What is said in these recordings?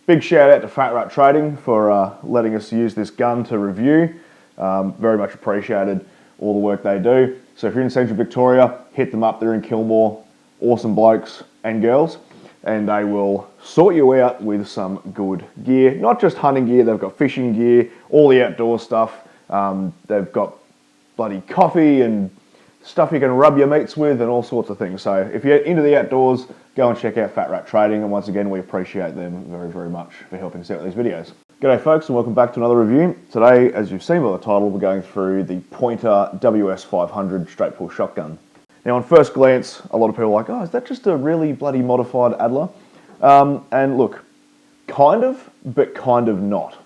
Big shout out to Fat Rat Trading for letting us use this gun to review. Very much appreciated all the work they do. So if you're in Central Victoria, hit them up. They're in Kilmore. Awesome blokes and girls. And they will sort you out with some good gear. Not just hunting gear, they've got fishing gear, all the outdoor stuff. They've got bloody coffee and stuff you can rub your meats with and all sorts of things. So if you're into the outdoors, go and check out Fat Rat Trading. And once again, we appreciate them very, very much for helping us out with these videos. G'day folks, and welcome back to another review. Today, as you've seen by the title, we're going through the Pointer WS500 straight pull shotgun. Now on first glance, a lot of people are like, oh, is that just a really bloody modified ADLER? And look, kind of, but kind of not.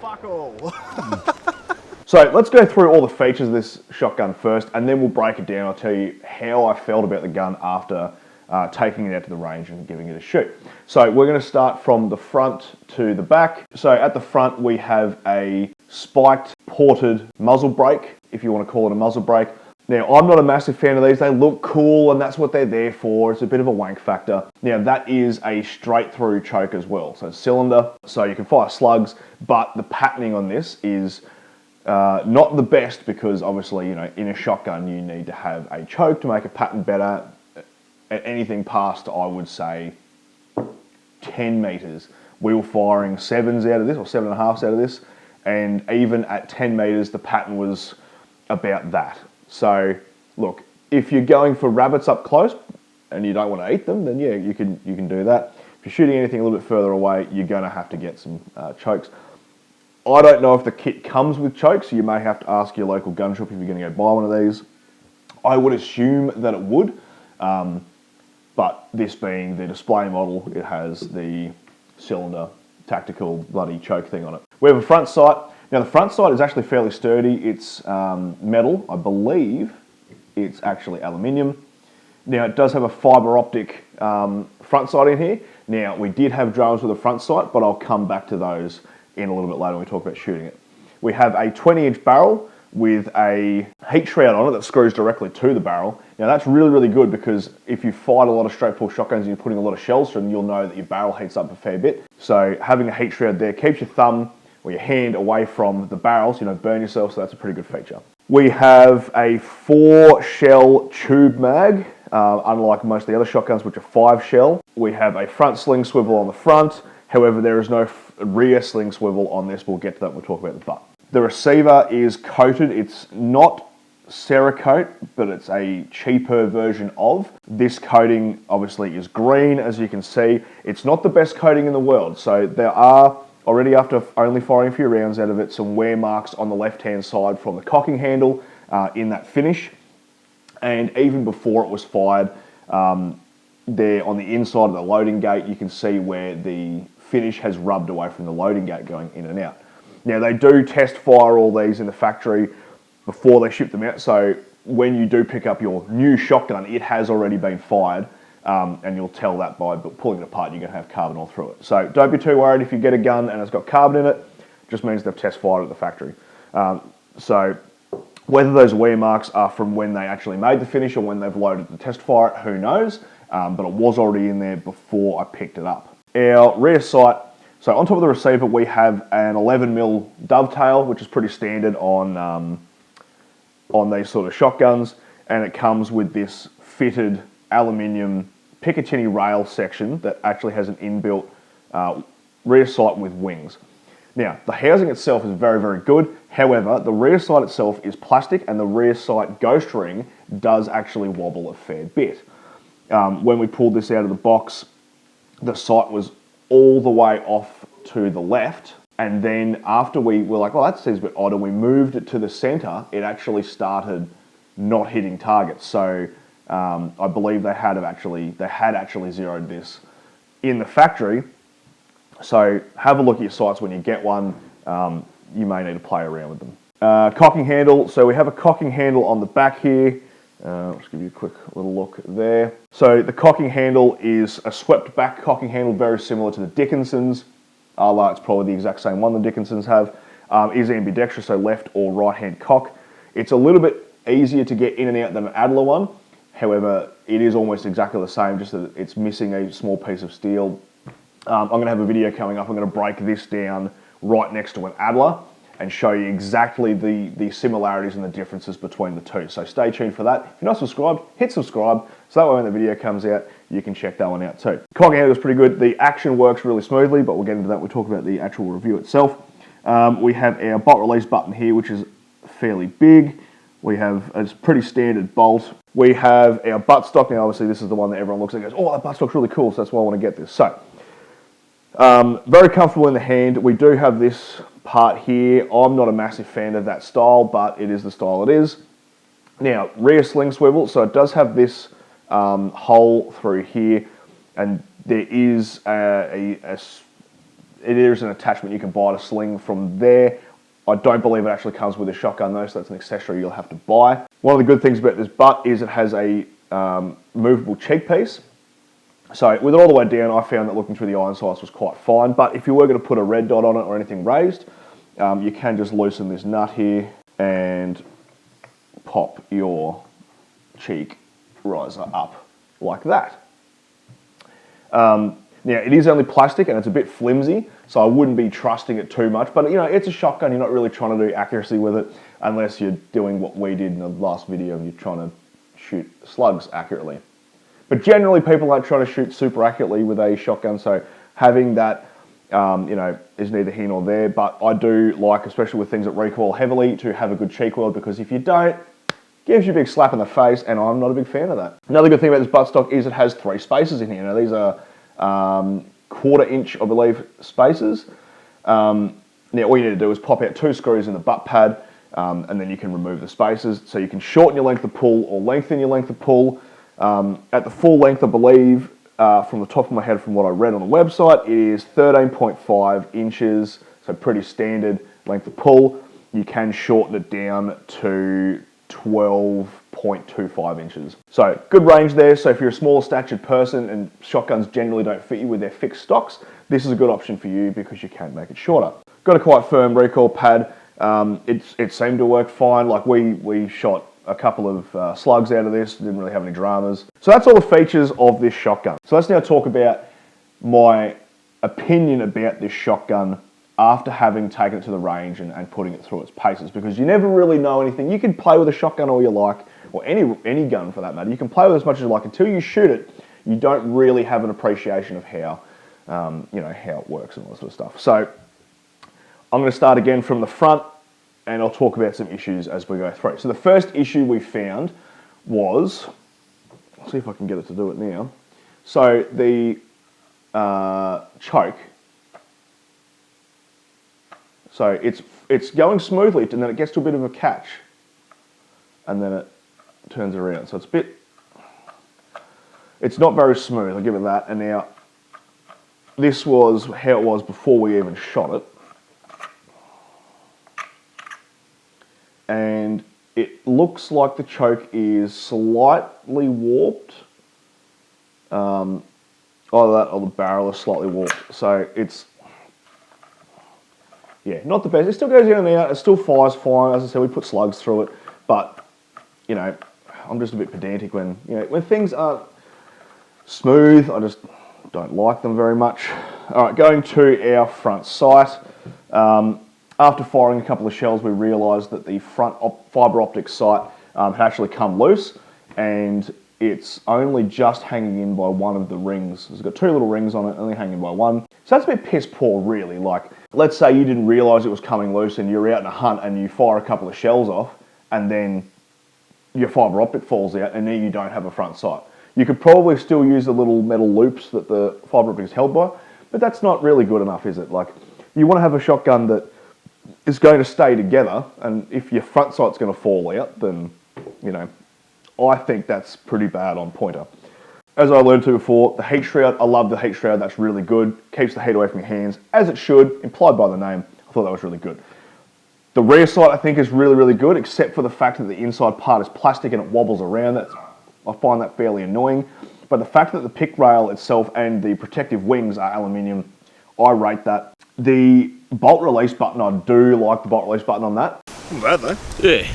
Fuck all. So let's go through all the features of this shotgun first, and then we'll break it down. I'll tell you how I felt about the gun after taking it out to the range and giving it a shoot. So we're going to start from the front to the back. So at the front we have a spiked ported muzzle brake, if you want to call it a muzzle brake. Now I'm not a massive fan of these. They look cool and that's what they're there for. It's a bit of a wank factor. Now that is a straight through choke as well. So cylinder, so you can fire slugs, but the patterning on this is not the best because obviously, you know, in a shotgun you need to have a choke to make a pattern better. At anything past, I would say, 10 meters. We were firing 7s out of this, or 7.5s out of this, and even at 10 meters, the pattern was about that. So, look, if you're going for rabbits up close and you don't want to eat them, then yeah, you can do that. If you're shooting anything a little bit further away, you're going to have to get some chokes. I don't know if the kit comes with chokes, so you may have to ask your local gun shop if you're going to go buy one of these. I would assume that it would. But this being the display model, it has the cylinder tactical bloody choke thing on it. We have a front sight. Now the front sight is actually fairly sturdy. It's metal. I believe it's actually aluminium. Now it does have a fibre optic front sight in here. Now we did have drones with a front sight, but I'll come back to those in a little bit later when we talk about shooting it. We have a 20-inch barrel with a heat shroud on it that screws directly to the barrel. Now that's really, really good because if you fight a lot of straight pull shotguns and you're putting a lot of shells through them, you'll know that your barrel heats up a fair bit. So having a heat shroud there keeps your thumb or your hand away from the barrel so you don't burn yourself, so that's a pretty good feature. We have a 4-shell tube mag, unlike most of the other shotguns which are 5-shell. We have a front sling swivel on the front, however there is no rear sling swivel on this. We'll get to that when we talk about the butt. The receiver is coated. It's not Cerakote, but it's a cheaper version of. This coating obviously is green, as you can see. It's not the best coating in the world. So there are, already after only firing a few rounds out of it, some wear marks on the left-hand side from the cocking handle in that finish. And even before it was fired, there on the inside of the loading gate, you can see where the finish has rubbed away from the loading gate going in and out. Now they do test fire all these in the factory before they ship them out, so when you do pick up your new shotgun, it has already been fired, and you'll tell that by pulling it apart. You're going to have carbon all through it. So don't be too worried if you get a gun and it's got carbon in it. It just means they've test fired at the factory. So whether those wear marks are from when they actually made the finish or when they've loaded the test fire, who knows, but it was already in there before I picked it up. Our rear sight. So on top of the receiver, we have an 11mm dovetail, which is pretty standard on these sort of shotguns, and it comes with this fitted aluminium Picatinny rail section that actually has an inbuilt rear sight with wings. Now, the housing itself is very, very good. However, the rear sight itself is plastic, and the rear sight ghost ring does actually wobble a fair bit. When we pulled this out of the box, the sight was all the way off to the left, and then after we were like, well, that seems a bit odd, and we moved it to the center, it actually started not hitting targets. So I believe they had actually zeroed this in the factory. So have a look at your sights when you get one. You may need to play around with them. Cocking handle. So we have a cocking handle on the back here. I'll just give you a quick little look there. So the cocking handle is a swept back cocking handle, very similar to the Dickinson's. ADLER, it's probably the exact same one the Dickinsons have, is ambidextrous, so left or right hand cock. It's a little bit easier to get in and out than an ADLER one. However, it is almost exactly the same, just that it's missing a small piece of steel. I'm going to have a video coming up. I'm going to break this down right next to an ADLER and show you exactly the similarities and the differences between the two. So stay tuned for that. If you're not subscribed, hit subscribe, so that way when the video comes out, you can check that one out too. Cock handle is pretty good. The action works really smoothly, but we'll get into that. We'll talk about the actual review itself. We have our bolt release button here, which is fairly big. We have a pretty standard bolt. We have our buttstock. Now, obviously, this is the one that everyone looks at and goes, oh, that buttstock's really cool, so that's why I want to get this. So, very comfortable in the hand. We do have this part here. I'm not a massive fan of that style, but it is the style it is. Now, rear sling swivel. So it does have this hole through here, and there is it is an attachment you can buy to sling from there. I don't believe it actually comes with a shotgun though, so that's an accessory you'll have to buy. One of the good things about this butt is it has a movable cheek piece. So with it all the way down, I found that looking through the iron sights was quite fine, but if you were going to put a red dot on it or anything raised, you can just loosen this nut here and pop your cheek riser up like that. Now, it is only plastic and it's a bit flimsy, so I wouldn't be trusting it too much. But, you know, it's a shotgun. You're not really trying to do accuracy with it unless you're doing what we did in the last video and you're trying to shoot slugs accurately. But generally, people aren't trying to shoot super accurately with a shotgun, so having that, you know, is neither here nor there. But I do like, especially with things that recoil heavily, to have a good cheek weld, because if you don't, it gives you a big slap in the face, and I'm not a big fan of that. Another good thing about this buttstock is it has 3 spaces in here. Now, these are 1/4 inch, I believe, spaces. Now all you need to do is pop out 2 screws in the butt pad, and then you can remove the spaces. So you can shorten your length of pull or lengthen your length of pull. At the full length, I believe, from the top of my head, from what I read on the website, it is 13.5 inches, so pretty standard length of pull. You can shorten it down to 12.25 inches. So good range there. So if you're a smaller statured person and shotguns generally don't fit you with their fixed stocks, this is a good option for you because you can make it shorter. Got a quite firm recoil pad. It seemed to work fine. Like we shot a couple of slugs out of this, didn't really have any dramas. So that's all the features of this shotgun. So let's now talk about my opinion about this shotgun after having taken it to the range and putting it through its paces, because you never really know anything. You can play with a shotgun all you like, or any gun for that matter. You can play with it as much as you like. Until you shoot it, you don't really have an appreciation of how, you know, how it works and all that sort of stuff. So I'm going to start again from the front, and I'll talk about some issues as we go through. So the first issue we found was, I'll see if I can get it to do it now. So the choke. So it's going smoothly, and then it gets to a bit of a catch, and then it turns around. So it's not very smooth, I'll give it that. And now, this was how it was before we even shot it. And it looks like the choke is slightly warped. Either that or the barrel is slightly warped. So it's, yeah, not the best. It still goes in and out. It still fires fine. As I said, we put slugs through it. But, you know, I'm just a bit pedantic when, you know, when things aren't smooth. I just don't like them very much. All right, going to our front sight. After firing a couple of shells, we realised that the front fibre optic sight had actually come loose, and it's only just hanging in by one of the rings. It's got 2 little rings on it, only hanging by one. So that's a bit piss poor, really. Like, let's say you didn't realise it was coming loose and you're out in a hunt and you fire a couple of shells off, and then your fibre optic falls out and now you don't have a front sight. You could probably still use the little metal loops that the fibre optic is held by, but that's not really good enough, is it? Like, you want to have a shotgun that is going to stay together, and if your front sight's going to fall out, then, you know, I think that's pretty bad on pointer. As I alluded to before, the heat shroud, I love the heat shroud, that's really good. Keeps the heat away from your hands, as it should, implied by the name. I thought that was really good. The rear sight, I think, is really, really good, except for the fact that the inside part is plastic and it wobbles around. I find that fairly annoying. But the fact that the pick rail itself and the protective wings are aluminium, I rate that. The bolt release button, I do like the bolt release button on that. Not bad though. Yeah.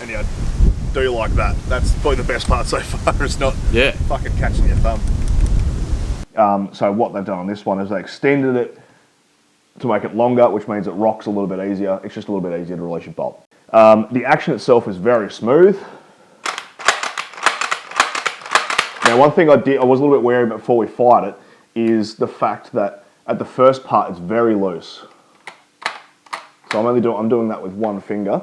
And yeah, I do like that. That's probably the best part so far. It's not fucking catching your thumb. So what they've done on this one is they extended it to make it longer, which means it rocks a little bit easier. It's just a little bit easier to release your bolt. The action itself is very smooth. Now, one thing I was a little bit wary about before we fired it is the fact that at the first part it's very loose. So I'm doing that with one finger.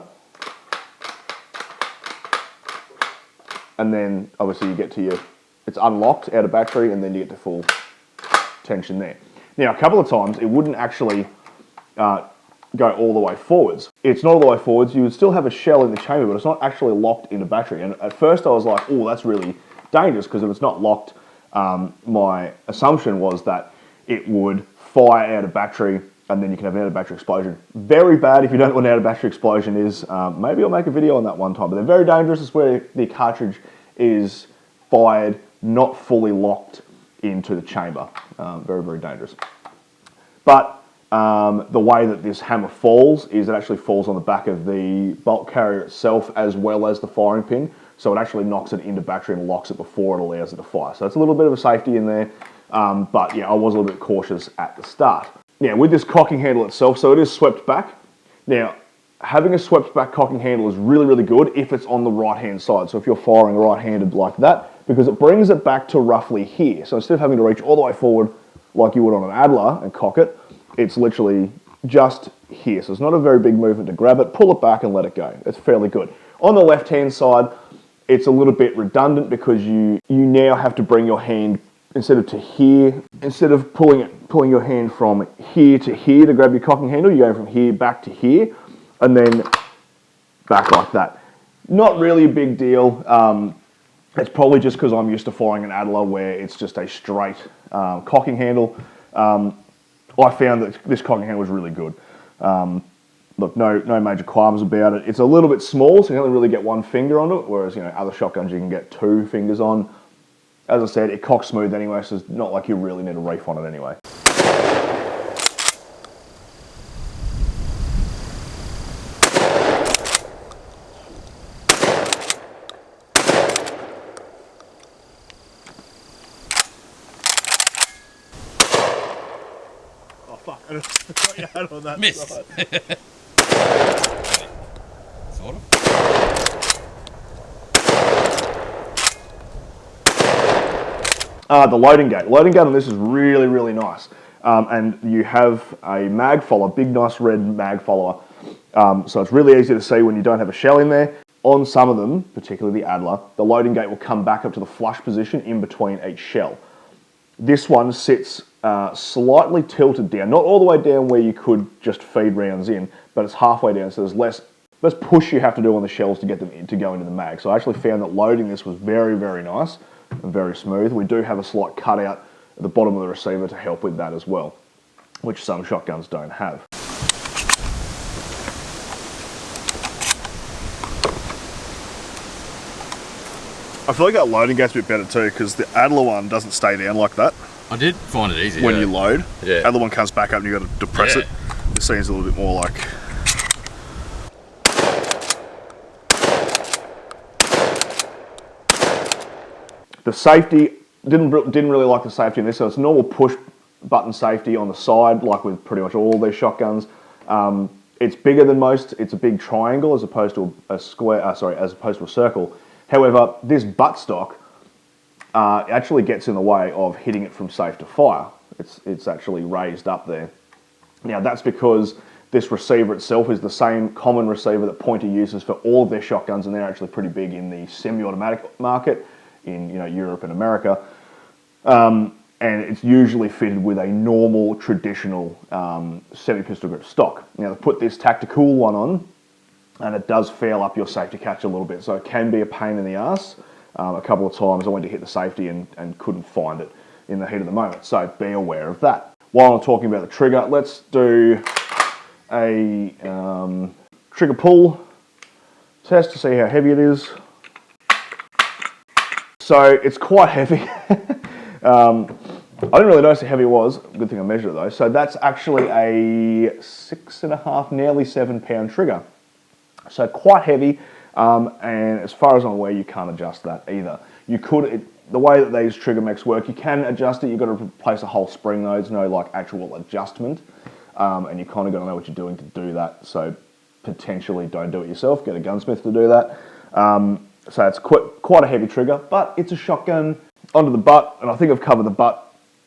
And then obviously you get to it's unlocked out of battery, and then you get to full tension there. Now, a couple of times it wouldn't actually go all the way forwards. It's not all the way forwards. You would still have a shell in the chamber, but it's not actually locked into battery. And at first I was like, oh, that's really dangerous, because if it's not locked, my assumption was that it would fire out of battery, and then you can have an out of battery explosion. Very bad. If you don't know what an out of battery explosion is, maybe I'll make a video on that one time, but they're very dangerous. It's where the cartridge is fired not fully locked into the chamber. Very, very dangerous. But the way that this hammer falls is it actually falls on the back of the bolt carrier itself as well as the firing pin. So it actually knocks it into battery and locks it before it allows it to fire. So it's a little bit of a safety in there. But yeah, I was a little bit cautious at the start. Now, with this cocking handle itself, so it is swept back. Now, having a swept back cocking handle is really, really good if it's on the right-hand side. So if you're firing right-handed like that, because it brings it back to roughly here. So instead of having to reach all the way forward like you would on an ADLER and cock it, it's literally just here. So it's not a very big movement to grab it, pull it back and let it go. It's fairly good. On the left-hand side, it's a little bit redundant because you now have to bring your hand instead of to here, instead of pulling your hand from here to here to grab your cocking handle, you're going from here back to here, and then back like that. Not really a big deal. It's probably just because I'm used to firing an ADLER where it's just a straight cocking handle. I found that this cocking handle was really good. Look, no major qualms about it. It's a little bit small, so you can only really get one finger on it, whereas other shotguns you can get 2 fingers on. As I said, it cocks smooth anyway, so it's not like you really need a reef on it anyway. Oh fuck, I got your hand on that Missed. side. Sort of. The loading gate. Loading gate on this is really, really nice. And you have a mag follower, big nice red mag follower. So it's really easy to see when you don't have a shell in there. On some of them, particularly the ADLER, the loading gate will come back up to the flush position in between each shell. This one sits slightly tilted down, not all the way down where you could just feed rounds in, but it's halfway down, so there's less push you have to do on the shells to get them to go into the mag. So I actually found that loading this was very, very nice and very smooth. We do have a slight cutout at the bottom of the receiver to help with that as well, which some shotguns don't have. I feel like that loading gate's a bit better too, because the ADLER one doesn't stay down like that. I did find it easy. When you load. Yeah. ADLER one comes back up and you've got to depress it. This seems a little bit more like... The safety, didn't really like the safety in this, so it's normal push button safety on the side, like with pretty much all these shotguns. It's bigger than most. It's a big triangle as opposed to a square. As opposed to a circle. However, this buttstock actually gets in the way of hitting it from safe to fire. It's actually raised up there. Now that's because this receiver itself is the same common receiver that Pointer uses for all of their shotguns, and they're actually pretty big in the semi-automatic market in Europe and America. And it's usually fitted with a normal, traditional semi-pistol grip stock. Now, they put this tactical one on, and it does foul up your safety catch a little bit, so it can be a pain in the ass. A couple of times I went to hit the safety and couldn't find it in the heat of the moment, so be aware of that. While I'm talking about the trigger, let's do a trigger pull test to see how heavy it is. So it's quite heavy. I didn't really notice how heavy it was. Good thing I measured it though. So that's actually a 6.5, nearly 7 pound trigger. So quite heavy, and as far as I'm aware, you can't adjust that either. You could, the way that these trigger mechs work, you can adjust it. You've got to replace a whole spring though. There's no like actual adjustment, and you kind of got to know what you're doing to do that. So potentially don't do it yourself. Get a gunsmith to do that. So it's quite a heavy trigger, but it's a shotgun. Onto the butt, and I think I've covered the butt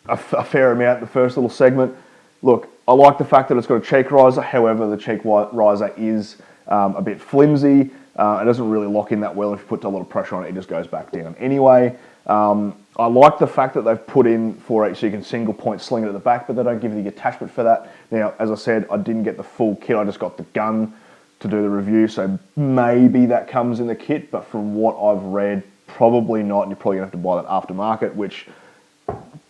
a fair amount in the first little segment. Look, I like the fact that it's got a cheek riser. However, the cheek riser is a bit flimsy. It doesn't really lock in that well. If you put a lot of pressure on it, it just goes back down anyway. I like the fact that they've put in for it so you can single point sling it at the back, but they don't give you the attachment for that. Now, as I said, I didn't get the full kit. I just got the gun to do the review, so maybe that comes in the kit, but from what I've read, probably not, and you're probably going to have to buy that aftermarket, which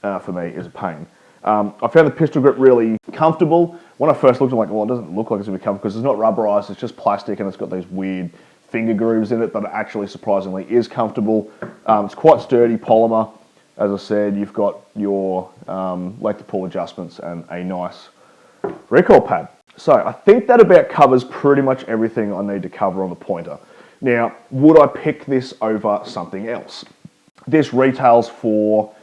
for me is a pain. I found the pistol grip really comfortable. When I first looked, I'm like, well, it doesn't look like it's going to be comfortable because it's not rubberized, it's just plastic and it's got these weird finger grooves in it, but it actually surprisingly is comfortable. It's quite sturdy polymer. As I said, you've got your leg to pull adjustments and a nice recoil pad. So I think that about covers pretty much everything I need to cover on the pointer. Now, would I pick this over something else? This retails for,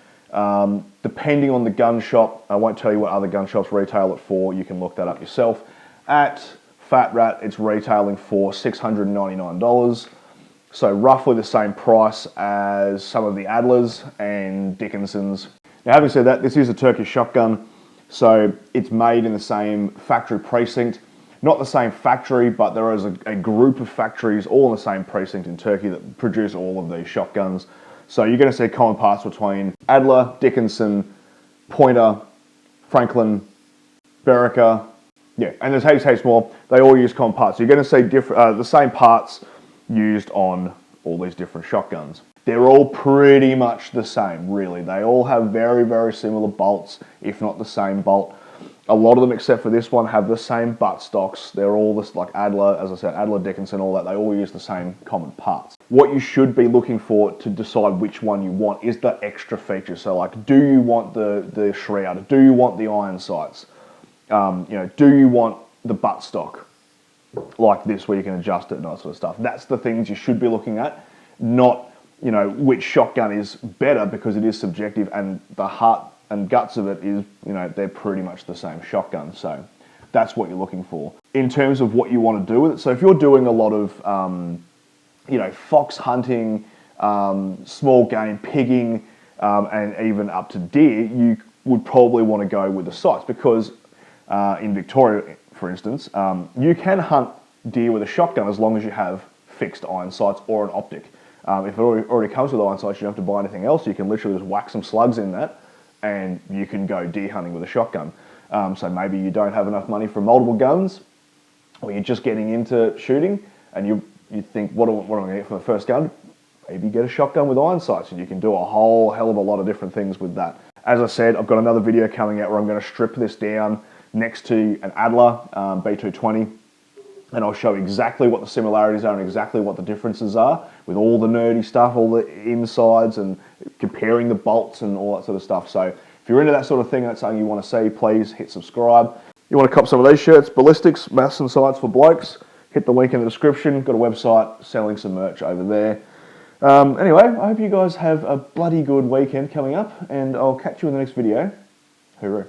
depending on the gun shop, I won't tell you what other gun shops retail it for, you can look that up yourself. At Fat Rat, it's retailing for $699, so roughly the same price as some of the ADLERs and Dickinsons. Now, having said that, this is a Turkish shotgun, so it's made in the same factory precinct. Not the same factory, but there is a group of factories all in the same precinct in Turkey that produce all of these shotguns. So you're going to see common parts between ADLER, Dickinson, Pointer, Franklin, Berica, yeah, and there's heaps more. They all use common parts. So you're going to see the same parts used on all these different shotguns. They're all pretty much the same, really. They all have very, very similar bolts, if not the same bolt. A lot of them, except for this one, have the same butt stocks. They're all this, like ADLER, as I said, ADLER, Dickinson, all that. They all use the same common parts. What you should be looking for to decide which one you want is the extra features. So, like, do you want the shroud? Do you want the iron sights? Do you want the butt stock like this, where you can adjust it and that sort of stuff? That's the things you should be looking at, not which shotgun is better, because it is subjective, and the heart and guts of it is, they're pretty much the same shotgun. So that's what you're looking for. In terms of what you want to do with it, so if you're doing a lot of, fox hunting, small game pigging, and even up to deer, you would probably want to go with the sights, because in Victoria, for instance, you can hunt deer with a shotgun as long as you have fixed iron sights or an optic. If it already comes with iron sights, you don't have to buy anything else. You can literally just whack some slugs in that, and you can go deer hunting with a shotgun. So maybe you don't have enough money for multiple guns, or you're just getting into shooting, and you think, what am I going to get for the first gun? Maybe get a shotgun with iron sights, and you can do a whole hell of a lot of different things with that. As I said, I've got another video coming out where I'm going to strip this down next to an ADLER B220, and I'll show exactly what the similarities are and exactly what the differences are with all the nerdy stuff, all the insides, and comparing the bolts and all that sort of stuff. So if you're into that sort of thing and that's something you want to see, please hit subscribe. You want to cop some of these shirts, ballistics, mass and sights for blokes, hit the link in the description. Got a website selling some merch over there. Anyway, I hope you guys have a bloody good weekend coming up, and I'll catch you in the next video. Hooroo.